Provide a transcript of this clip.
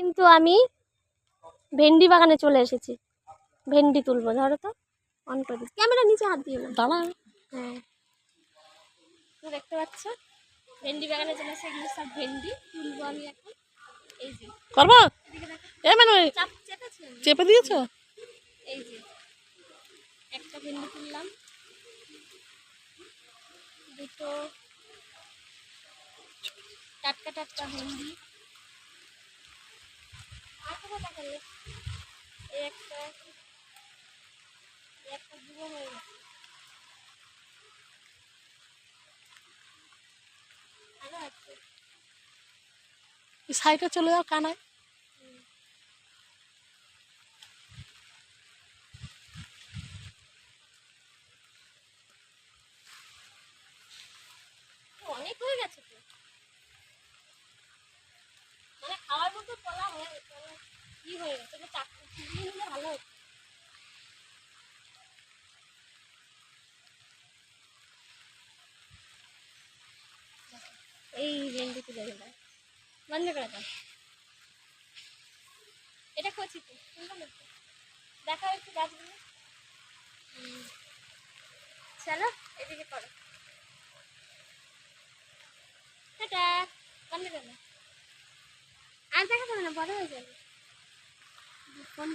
কিন্তু আমি ভেন্ডি বাগানে চলে এসেছি। ভেন্ডি তুলবো, ধরো তো, অন করে দিচ্ছি। ক্যামেরা নিচে হাত দিও না, দাঁড়া। হ্যাঁ তো দেখতে পাচ্ছ ভেন্ডি বাগানে চলে এসে, এগুলো সব ভেন্ডি তুলবো আমি এখন। এই যে করবো। এদিকে দেখো, এ মানে চাপ চেপেছে, চেপে দিয়েছো? এই যে একটা ভেন্ডি তুললাম, দুটো টাটকা টাটকা ভেন্ডি, আর কোথাও দেখালে, এই একটা দুটো হয়ে গেছে, আরো আছে। সাইডে চলে যাও কানায়। অনেক হয়ে গেছে তো, মানে খাওয়ার মতো তোলা হয়ে গেছে, মানে কি হয়ে গেছে, চাকরি নিলে ভালো হতো। এই ভেন্ডি তুলে দিলাম, বন্ধ করে দাও। এটা কচি তো, সুন্দর লাগছে। দেখাও একটু গাছগুলো। চলো এদিকে করো, টাটা, বন্ধ করে দাও। আর দেখা যাবে না, বড় হয়ে যাবে। কোন